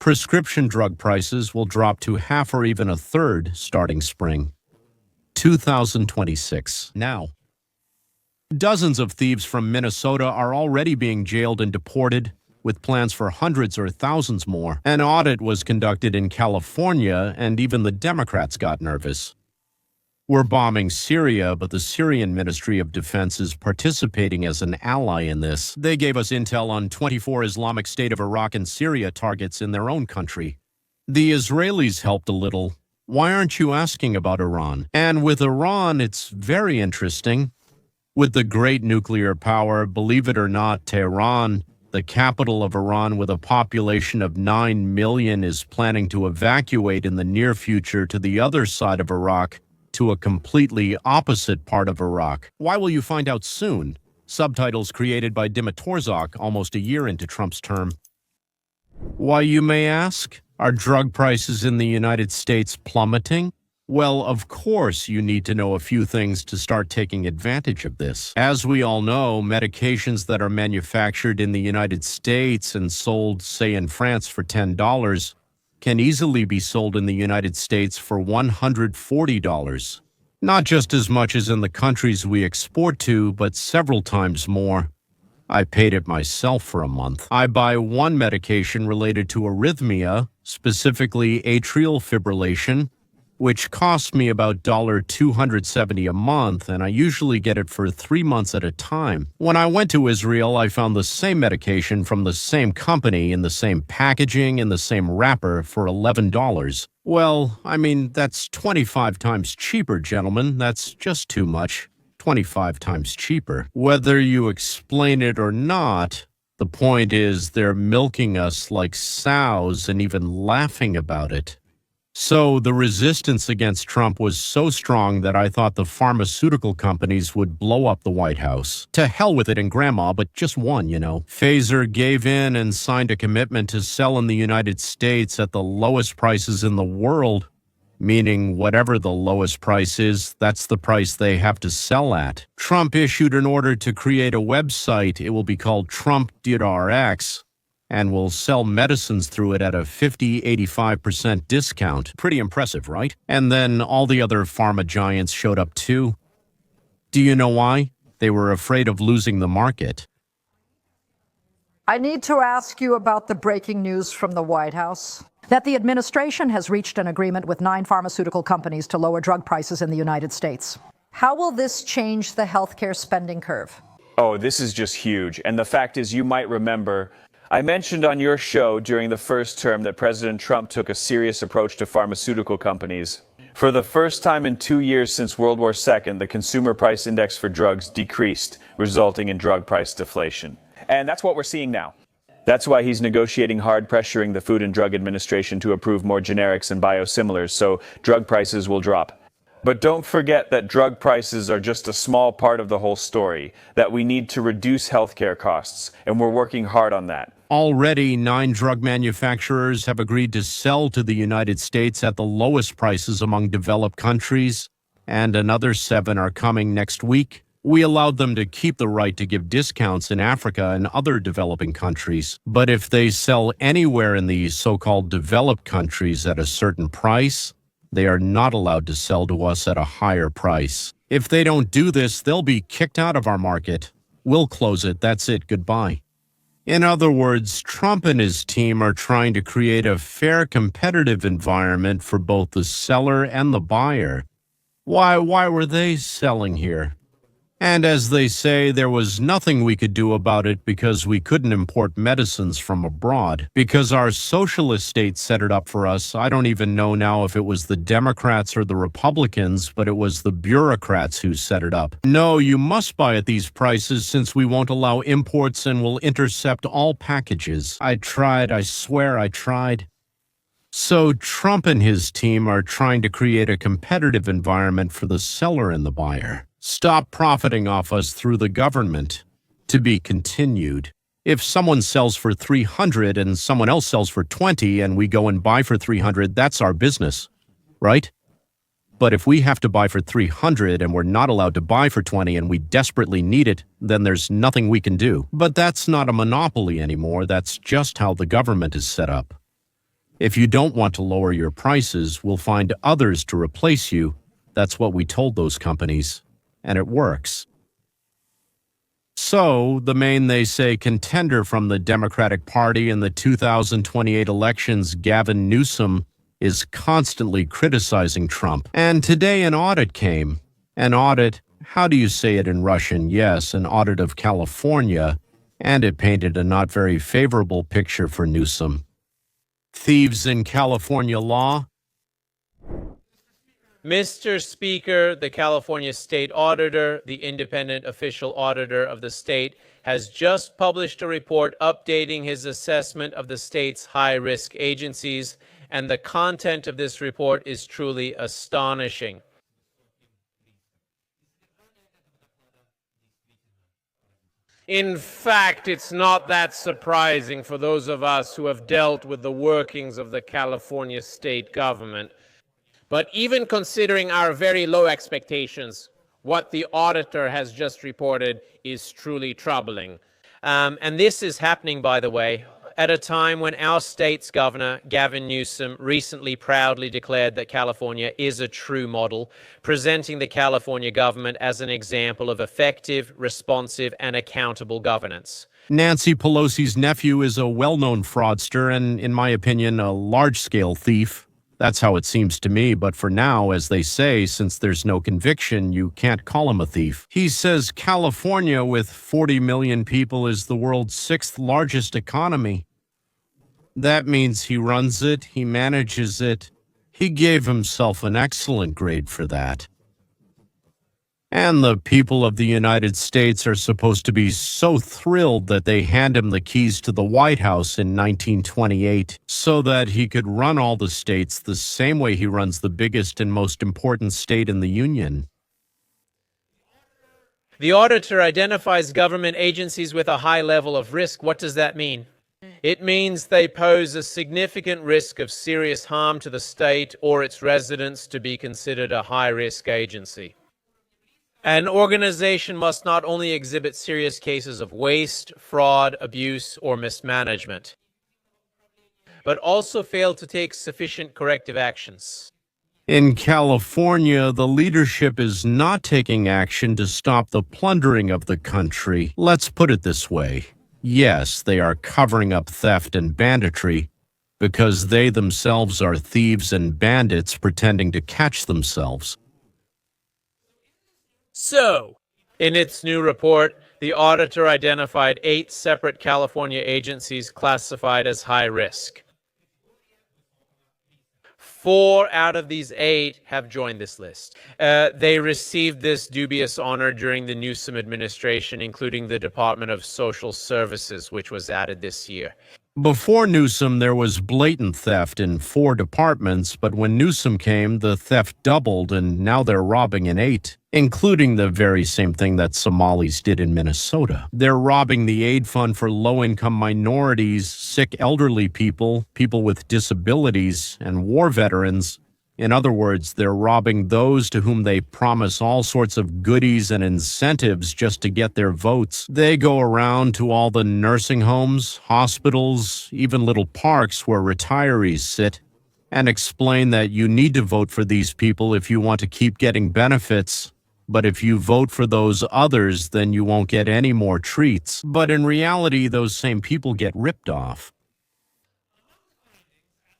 Prescription drug prices will drop to half or even a third starting spring 2026. Now, dozens of thieves from Minnesota are already being jailed and deported, with plans for hundreds or thousands more. An audit was conducted in California, and even the Democrats got nervous. We're bombing Syria, but the Syrian Ministry of Defense is participating as an ally in this. They gave us intel on 24 Islamic State of Iraq and Syria targets in their own country. The Israelis helped a little. Why aren't you asking about Iran? And with Iran, it's very interesting. With the great nuclear power, believe it or not, Tehran, the capital of Iran with a population of 9 million, is planning to evacuate in the near future to the other side of Iraq, to a completely opposite part of Iraq. Why will you find out soon? Subtitles created by Dimitorzak almost a year into Trump's term. Why, you may ask? Are drug prices in the United States plummeting? Well, of course, you need to know a few things to start taking advantage of this. As we all know, medications that are manufactured in the United States and sold, say, in France for $10 can easily be sold in the United States for $140. Not just as much as in the countries we export to, but several times more. I paid it myself for a month. I buy one medication related to arrhythmia, specifically atrial fibrillation, which costs me about $270 a month, and I usually get it for 3 months at a time. When I went to Israel, I found the same medication from the same company in the same packaging in the same wrapper for $11. Well, I mean, that's 25 times cheaper, gentlemen. That's just too much. 25 times cheaper. Whether you explain it or not, the point is they're milking us like sows and even laughing about it. So the resistance against Trump was so strong that I thought the pharmaceutical companies would blow up the White House. To hell with it and grandma, but just one, you know. Pfizer gave in and signed a commitment to sell in the United States at the lowest prices in the world, meaning whatever the lowest price is, that's the price they have to sell at. Trump issued an order to create a website. It will be called Trump.rx. And will sell medicines through it at a 50-85% discount. Pretty impressive, right? And then all the other pharma giants showed up too. Do you know why? They were afraid of losing the market. I need to ask you about the breaking news from the White House, that the administration has reached an agreement with 9 pharmaceutical companies to lower drug prices in the United States. How will this change the healthcare spending curve? Oh, this is just huge. And the fact is, you might remember, I mentioned on your show during the first term that President Trump took a serious approach to pharmaceutical companies. For the first time in 2 years since World War II, the consumer price index for drugs decreased, resulting in drug price deflation. And that's what we're seeing now. That's why he's negotiating hard, pressuring the Food and Drug Administration to approve more generics and biosimilars, so drug prices will drop. But don't forget that drug prices are just a small part of the whole story, that we need to reduce healthcare costs, and we're working hard on that. Already, 9 drug manufacturers have agreed to sell to the United States at the lowest prices among developed countries, and another 7 are coming next week. We allowed them to keep the right to give discounts in Africa and other developing countries. But if they sell anywhere in these so-called developed countries at a certain price, they are not allowed to sell to us at a higher price. If they don't do this, they'll be kicked out of our market. We'll close it. That's it. Goodbye. In other words, Trump and his team are trying to create a fair competitive environment for both the seller and the buyer. Why were they selling here? And as they say, there was nothing we could do about it because we couldn't import medicines from abroad. Because our socialist state set it up for us. I don't even know now if it was the Democrats or the Republicans, but it was the bureaucrats who set it up. No, you must buy at these prices since we won't allow imports and will intercept all packages. I tried, I swear I tried. So Trump and his team are trying to create a competitive environment for the seller and the buyer. Stop profiting off us through the government. To be continued. If someone sells for $300 and someone else sells for $20 and we go and buy for $300, that's our business, right? But if we have to buy for $300 and we're not allowed to buy for $20 and we desperately need it, then there's nothing we can do. But that's not a monopoly anymore. That's just how the government is set up. If you don't want to lower your prices, we'll find others to replace you. That's what we told those companies, and it works. So, the main, they say, contender from the Democratic Party in the 2028 elections, Gavin Newsom, is constantly criticizing Trump. And today an audit came. An audit, how do you say it in Russian? Yes, an audit of California, and it painted a not very favorable picture for Newsom. Thieves in California law? Mr. Speaker, the California State Auditor, the independent official auditor of the state, has just published a report updating his assessment of the state's high-risk agencies, and the content of this report is truly astonishing. In fact, it's not that surprising for those of us who have dealt with the workings of the California state government. But even considering our very low expectations, what the auditor has just reported is truly troubling. And this is happening, by the way, at a time when our state's governor, Gavin Newsom, recently proudly declared that California is a true model, presenting the California government as an example of effective, responsive, and accountable governance. Nancy Pelosi's nephew is a well-known fraudster and, in my opinion, a large-scale thief. That's how it seems to me, but for now, as they say, since there's no conviction, you can't call him a thief. He says California, with 40 million people, is the world's 6th largest economy. That means he runs it, he manages it. He gave himself an excellent grade for that. And the people of the United States are supposed to be so thrilled that they hand him the keys to the White House in 1928 so that he could run all the states the same way he runs the biggest and most important state in the Union. The auditor identifies government agencies with a high level of risk. What does that mean? It means they pose a significant risk of serious harm to the state or its residents to be considered a high-risk agency. An organization must not only exhibit serious cases of waste, fraud, abuse, or mismanagement, but also fail to take sufficient corrective actions. In California, the leadership is not taking action to stop the plundering of the country. Let's put it this way. Yes, they are covering up theft and banditry because they themselves are thieves and bandits pretending to catch themselves. So, in its new report, the auditor identified 8 separate California agencies classified as high risk. 4 out of these 8 have joined this list. They received this dubious honor during the Newsom administration, including the Department of Social Services, which was added this year. Before Newsom, there was blatant theft in 4 departments, but when Newsom came, the theft doubled, and now they're robbing in 8, including the very same thing that Somalis did in Minnesota. They're robbing the aid fund for low-income minorities, sick elderly people, people with disabilities, and war veterans. In other words, they're robbing those to whom they promise all sorts of goodies and incentives just to get their votes. They go around to all the nursing homes, hospitals, even little parks where retirees sit, and explain that you need to vote for these people if you want to keep getting benefits. But if you vote for those others, then you won't get any more treats. But in reality, those same people get ripped off.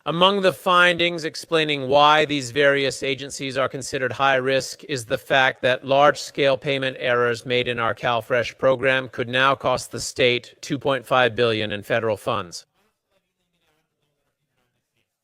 Among the findings explaining why these various agencies are considered high risk is the fact that large-scale payment errors made in our CalFresh program could now cost the state $2.5 billion in federal funds.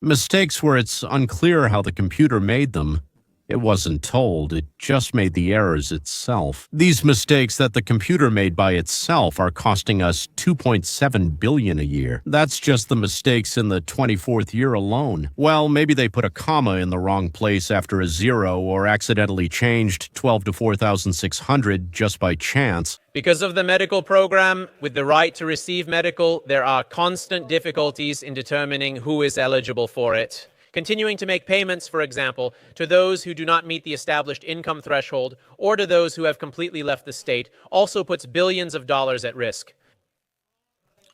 Mistakes where it's unclear how the computer made them. It wasn't told, it just made the errors itself. These mistakes that the computer made by itself are costing us $2.7 billion a year. That's just the mistakes in the 24th year alone. Well, maybe they put a comma in the wrong place after a 0 or accidentally changed 12 to 4,600 just by chance. Because of the medical program, with the right to receive medical, there are constant difficulties in determining who is eligible for it. Continuing to make payments, for example, to those who do not meet the established income threshold or to those who have completely left the state also puts billions of dollars at risk.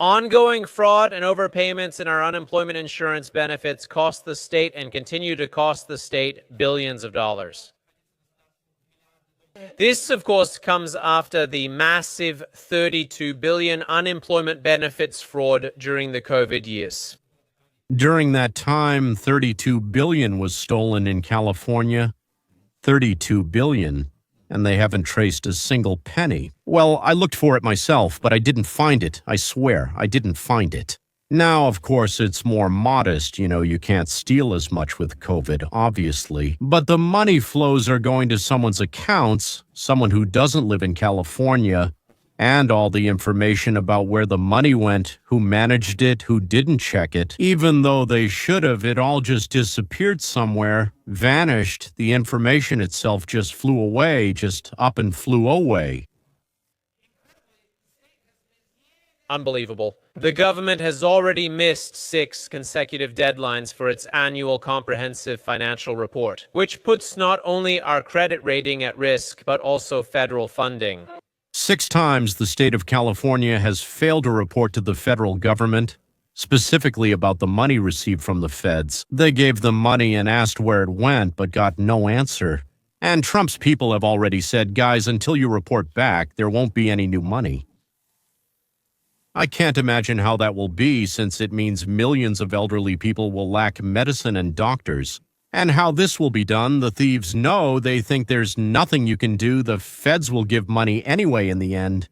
Ongoing fraud and overpayments in our unemployment insurance benefits cost the state and continue to cost the state billions of dollars. This, of course, comes after the massive $32 billion unemployment benefits fraud during the COVID years. During that time, $32 billion was stolen in California. $32 billion, and they haven't traced a single penny. Well, I looked for it myself, but I didn't find it. I swear, I didn't find it. Now, of course, it's more modest. You can't steal as much with COVID, obviously. But the money flows are going to someone's accounts, someone who doesn't live in California, and all the information about where the money went, who managed it, who didn't check it. Even though they should have, it all just disappeared somewhere, vanished. The information itself just flew away, just up and flew away. Unbelievable. The government has already missed 6 consecutive deadlines for its annual comprehensive financial report, which puts not only our credit rating at risk, but also federal funding. 6 times the state of California has failed to report to the federal government, specifically about the money received from the feds. They gave them money and asked where it went, but got no answer. And Trump's people have already said, guys, until you report back, there won't be any new money. I can't imagine how that will be, since it means millions of elderly people will lack medicine and doctors. And how this will be done, the thieves know. They think there's nothing you can do. The feds will give money anyway in the end.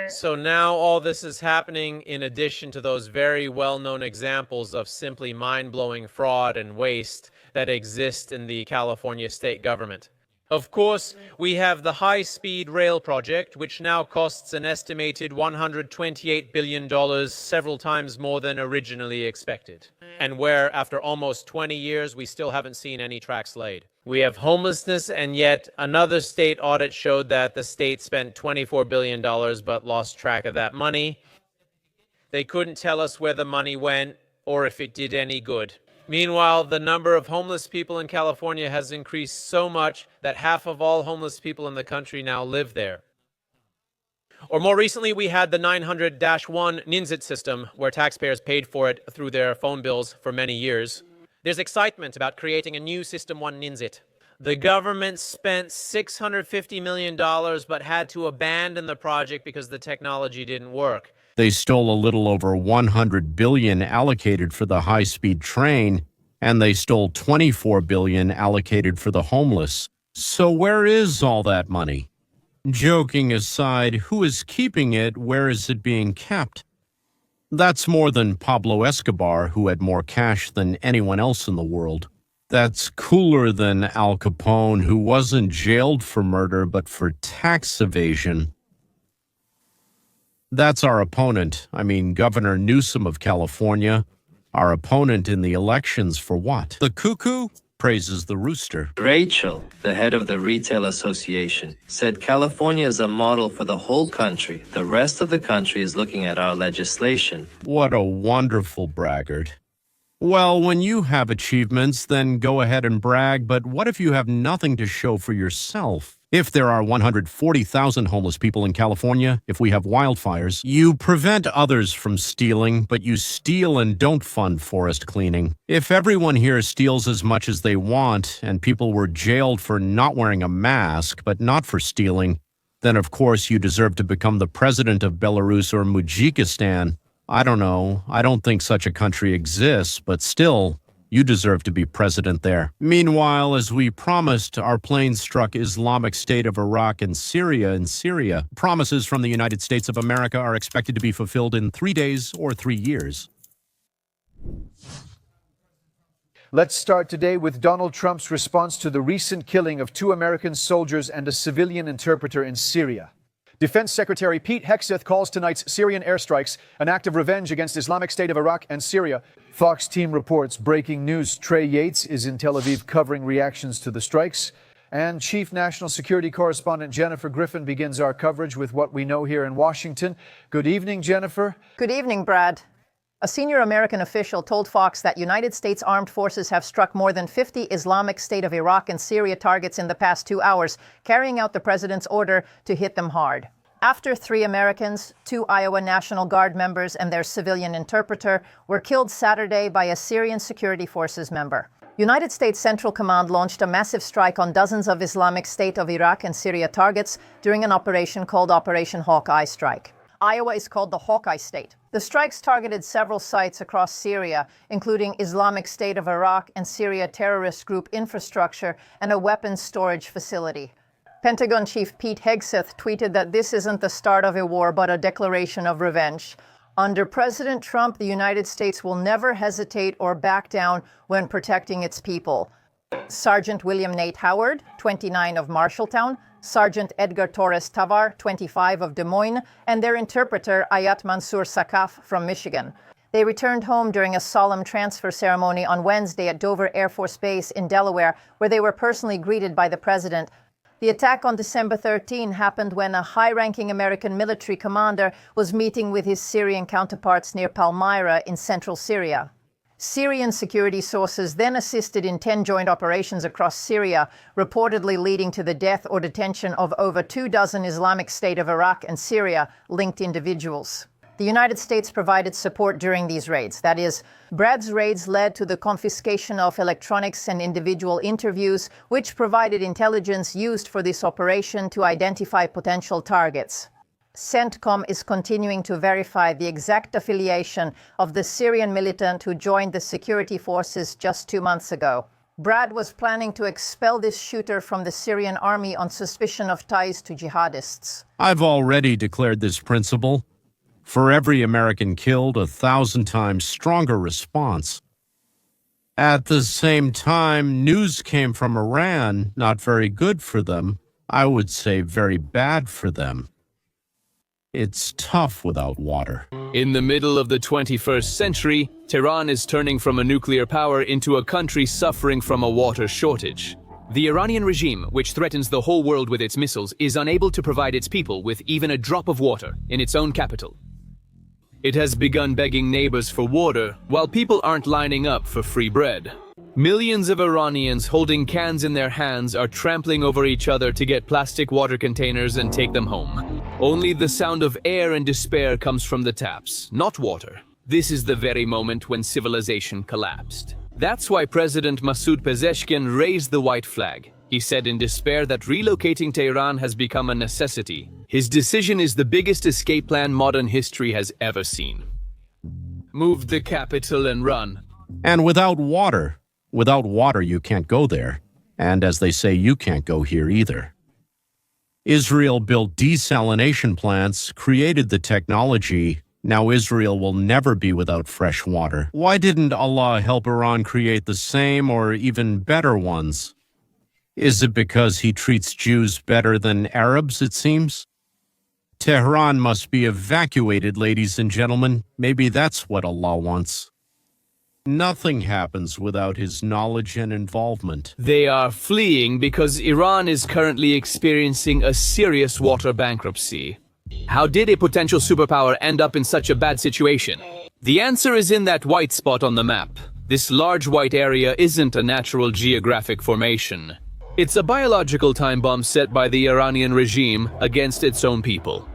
So now all this is happening in addition to those very well-known examples of simply mind-blowing fraud and waste that exist in the California state government. Of course, we have the high-speed rail project, which now costs an estimated $128 billion, several times more than originally expected, and where, after almost 20 years, we still haven't seen any tracks laid. We have homelessness, and yet another state audit showed that the state spent $24 billion but lost track of that money. They couldn't tell us where the money went or if it did any good. Meanwhile, the number of homeless people in California has increased so much that half of all homeless people in the country now live there. Or more recently, we had the 900-1 NINSIT system, where taxpayers paid for it through their phone bills for many years. There's excitement about creating a new System 1 NINSIT. The government spent $650 million but had to abandon the project because the technology didn't work. They stole a little over $100 billion allocated for the high-speed train, and they stole $24 billion allocated for the homeless. So where is all that money? Joking aside, who is keeping it? Where is it being kept? That's more than Pablo Escobar, who had more cash than anyone else in the world. That's cooler than Al Capone, who wasn't jailed for murder but for tax evasion. That's our opponent. Governor Newsom of California. Our opponent in the elections for what? The cuckoo praises the rooster. Rachel, the head of the Retail Association, said California is a model for the whole country. The rest of the country is looking at our legislation. What a wonderful braggart. Well, when you have achievements, then go ahead and brag, but what if you have nothing to show for yourself? If there are 140,000 homeless people in California, if we have wildfires, you prevent others from stealing, but you steal and don't fund forest cleaning. If everyone here steals as much as they want, and people were jailed for not wearing a mask, but not for stealing, then of course you deserve to become the president of Belarus or Mujikistan. I don't know. I don't think such a country exists, but still, you deserve to be president there. Meanwhile, as we promised, our planes struck Islamic State of Iraq and Syria in Syria. Promises from the United States of America are expected to be fulfilled in 3 days or 3 years. Let's start today with Donald Trump's response to the recent killing of 2 American soldiers and a civilian interpreter in Syria. Defense Secretary Pete Hegseth calls tonight's Syrian airstrikes an act of revenge against Islamic State of Iraq and Syria. Fox team reports breaking news. Trey Yates is in Tel Aviv covering reactions to the strikes. And Chief National Security Correspondent Jennifer Griffin begins our coverage with what we know here in Washington. Good evening, Jennifer. Good evening, Brad. A senior American official told Fox that United States armed forces have struck more than 50 Islamic State of Iraq and Syria targets in the past 2 hours, carrying out the president's order to hit them hard. After 3 Americans, 2 Iowa National Guard members and their civilian interpreter were killed Saturday by a Syrian security forces member. United States Central Command launched a massive strike on dozens of Islamic State of Iraq and Syria targets during an operation called Operation Hawkeye Strike. Iowa is called the Hawkeye State. The strikes targeted several sites across Syria, including Islamic State of Iraq and Syria terrorist group infrastructure and a weapons storage facility. Pentagon Chief Pete Hegseth tweeted that this isn't the start of a war, but a declaration of revenge. Under President Trump, the United States will never hesitate or back down when protecting its people. Sergeant William Nate Howard, 29 of Marshalltown, Sergeant Edgar Torres Tavar, 25 of Des Moines, and their interpreter Ayat Mansour Sakaf from Michigan. They returned home during a solemn transfer ceremony on Wednesday at Dover Air Force Base in Delaware, where they were personally greeted by the president. The attack on December 13 happened when a high-ranking American military commander was meeting with his Syrian counterparts near Palmyra in central Syria. Syrian security sources then assisted in 10 joint operations across Syria, reportedly leading to the death or detention of over 24 Islamic State of Iraq and Syria linked individuals. The United States provided support during these raids. That is, Brad's raids led to the confiscation of electronics and individual interviews, which provided intelligence used for this operation to identify potential targets. CENTCOM is continuing to verify the exact affiliation of the Syrian militant who joined the security forces just 2 months ago. Brad was planning to expel this shooter from the Syrian army on suspicion of ties to jihadists. I've already declared this principle. For every American killed, 1,000 times stronger response. At the same time, news came from Iran, not very good for them. I would say very bad for them. It's tough without water. In the middle of the 21st century, Tehran is turning from a nuclear power into a country suffering from a water shortage. The Iranian regime, which threatens the whole world with its missiles, is unable to provide its people with even a drop of water in its own capital. It has begun begging neighbors for water, while people aren't lining up for free bread. Millions of Iranians holding cans in their hands are trampling over each other to get plastic water containers and take them home. Only the sound of air and despair comes from the taps, not water. This is the very moment when civilization collapsed. That's why President Masoud Pezeshkian raised the white flag. He said in despair that relocating Tehran has become a necessity. His decision is the biggest escape plan modern history has ever seen. Move the capital and run. And without water you can't go there. And as they say, you can't go here either. Israel built desalination plants, created the technology. Now Israel will never be without fresh water. Why didn't Allah help Iran create the same or even better ones? Is it because he treats Jews better than Arabs, it seems? Tehran must be evacuated, ladies and gentlemen. Maybe that's what Allah wants. Nothing happens without his knowledge and involvement. They are fleeing because Iran is currently experiencing a serious water bankruptcy. How did a potential superpower end up in such a bad situation? The answer is in that white spot on the map. This large white area isn't a natural geographic formation. It's a biological time bomb set by the Iranian regime against its own people.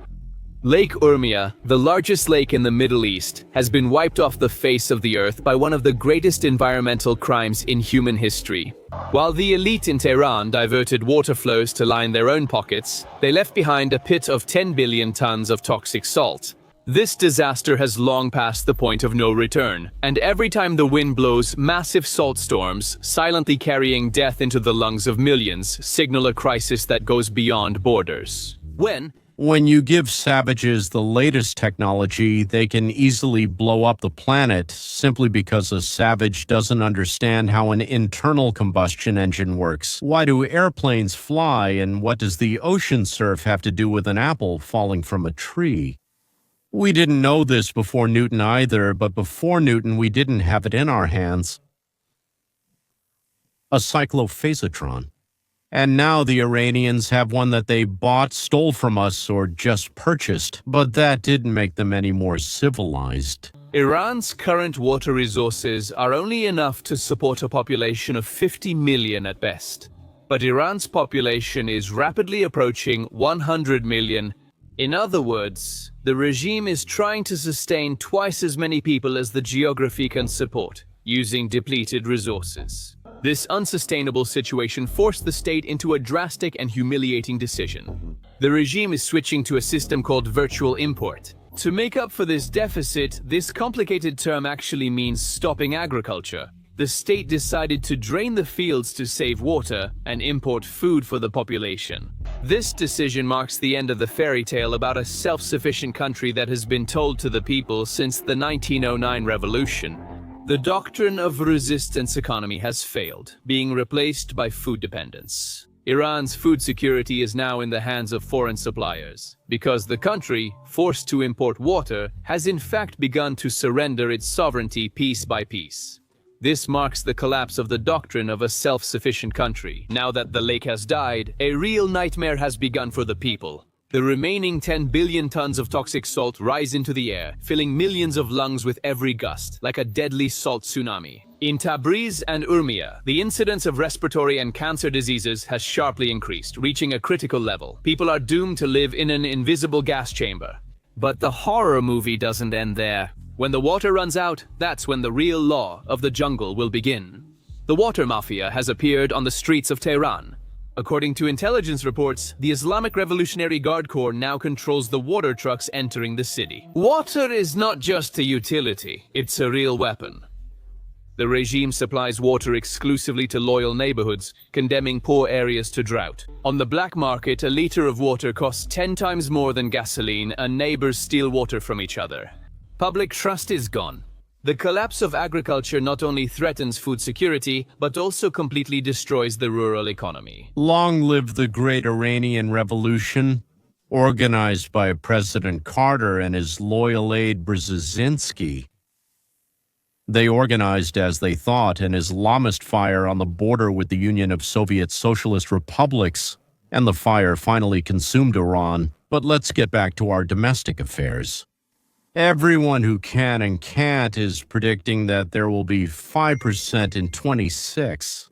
Lake Urmia, the largest lake in the Middle East, has been wiped off the face of the earth by one of the greatest environmental crimes in human history. While the elite in Tehran diverted water flows to line their own pockets, they left behind a pit of 10 billion tons of toxic salt. This disaster has long passed the point of no return, and every time the wind blows, massive salt storms, silently carrying death into the lungs of millions, signal a crisis that goes beyond borders. When you give savages the latest technology, they can easily blow up the planet simply because a savage doesn't understand how an internal combustion engine works. Why do airplanes fly, and what does the ocean surf have to do with an apple falling from a tree? We didn't know this before Newton either, but before Newton we didn't have it in our hands. A cyclophasotron. And now the Iranians have one that they bought, stole from us, or just purchased. But that didn't make them any more civilized. Iran's current water resources are only enough to support a population of 50 million at best. But Iran's population is rapidly approaching 100 million. In other words, the regime is trying to sustain twice as many people as the geography can support, using depleted resources. This unsustainable situation forced the state into a drastic and humiliating decision. The regime is switching to a system called virtual import. To make up for this deficit, this complicated term actually means stopping agriculture. The state decided to drain the fields to save water and import food for the population. This decision marks the end of the fairy tale about a self-sufficient country that has been told to the people since the 1909 revolution. The doctrine of resistance economy has failed, being replaced by food dependence. Iran's food security is now in the hands of foreign suppliers, because the country, forced to import water, has in fact begun to surrender its sovereignty piece by piece. This marks the collapse of the doctrine of a self-sufficient country. Now that the lake has died, a real nightmare has begun for the people. The remaining 10 billion tons of toxic salt rise into the air, filling millions of lungs with every gust, like a deadly salt tsunami. In Tabriz and Urmia, the incidence of respiratory and cancer diseases has sharply increased, reaching a critical level. People are doomed to live in an invisible gas chamber. But the horror movie doesn't end there. When the water runs out, that's when the real law of the jungle will begin. The water mafia has appeared on the streets of Tehran. According to intelligence reports, the Islamic Revolutionary Guard Corps now controls the water trucks entering the city. Water is not just a utility, it's a real weapon. The regime supplies water exclusively to loyal neighborhoods, condemning poor areas to drought. On the black market, a liter of water costs 10 times more than gasoline, and neighbors steal water from each other. Public trust is gone. The collapse of agriculture not only threatens food security, but also completely destroys the rural economy. Long live the great Iranian Revolution, organized by President Carter and his loyal aide Brzezinski. They organized, as they thought, an Islamist fire on the border with the Union of Soviet Socialist Republics, and the fire finally consumed Iran. But let's get back to our domestic affairs. Everyone who can and can't is predicting that there will be 5% in 26.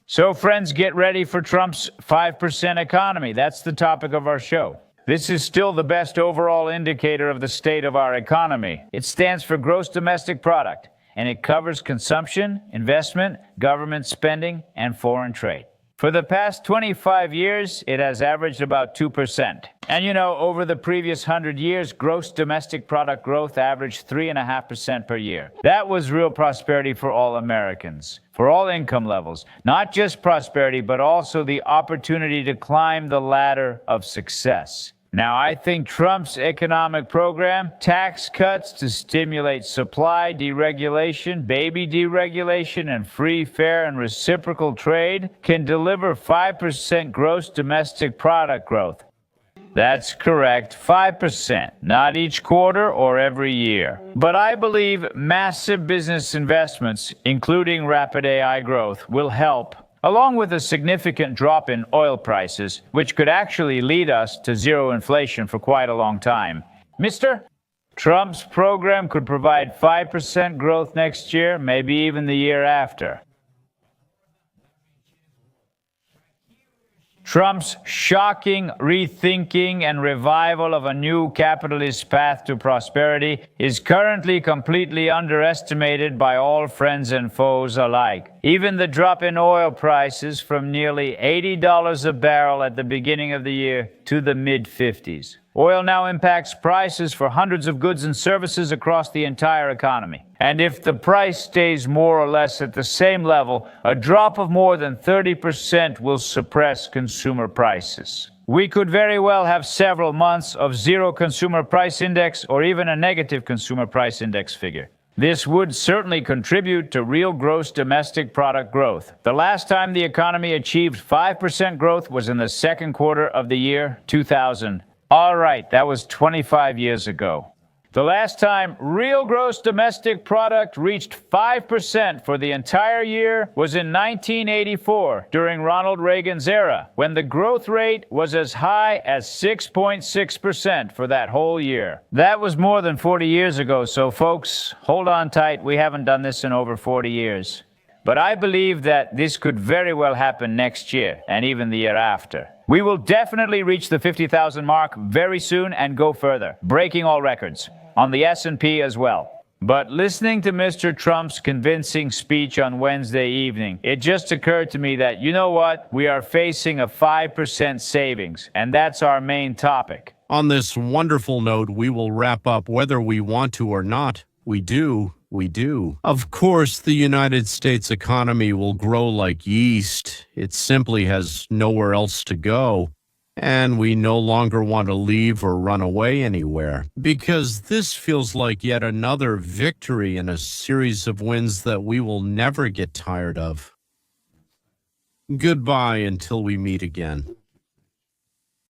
So, friends, get ready for Trump's 5% economy. That's the topic of our show. This is still the best overall indicator of the state of our economy. It stands for gross domestic product, and it covers consumption, investment, government spending, and foreign trade. For the past 25 years, it has averaged about 2%. And you know, over the previous 100 years, gross domestic product growth averaged 3.5% per year. That was real prosperity for all Americans, for all income levels. Not just prosperity, but also the opportunity to climb the ladder of success. Now, I think Trump's economic program, tax cuts to stimulate supply deregulation, baby deregulation, and free, fair, and reciprocal trade can deliver 5% gross domestic product growth. That's correct, 5%, not each quarter or every year. But I believe massive business investments, including rapid AI growth, will help, along with a significant drop in oil prices, which could actually lead us to zero inflation for quite a long time. Mr. Trump's program could provide 5% growth next year, maybe even the year after. Trump's shocking rethinking and revival of a new capitalist path to prosperity is currently completely underestimated by all friends and foes alike. Even the drop in oil prices from nearly $80 a barrel at the beginning of the year to the mid-50s. Oil now impacts prices for hundreds of goods and services across the entire economy. And if the price stays more or less at the same level, a drop of more than 30% will suppress consumer prices. We could very well have several months of zero consumer price index or even a negative consumer price index figure. This would certainly contribute to real gross domestic product growth. The last time the economy achieved 5% growth was in the second quarter of the year 2000. All right, that was 25 years ago. The last time real gross domestic product reached 5% for the entire year was in 1984, during Ronald Reagan's era, when the growth rate was as high as 6.6% for that whole year. That was more than 40 years ago, so folks, hold on tight. We haven't done this in over 40 years. But I believe that this could very well happen next year and even the year after. We will definitely reach the 50,000 mark very soon and go further, breaking all records, on the S&P as well. But listening to Mr. Trump's convincing speech on Wednesday evening, it just occurred to me that, you know what? We are facing a 5% savings, and that's our main topic. On this wonderful note, we will wrap up whether we want to or not. We do. Of course, the United States economy will grow like yeast. It simply has nowhere else to go. And we no longer want to leave or run away anywhere, because this feels like yet another victory in a series of wins that we will never get tired of. Goodbye until we meet again.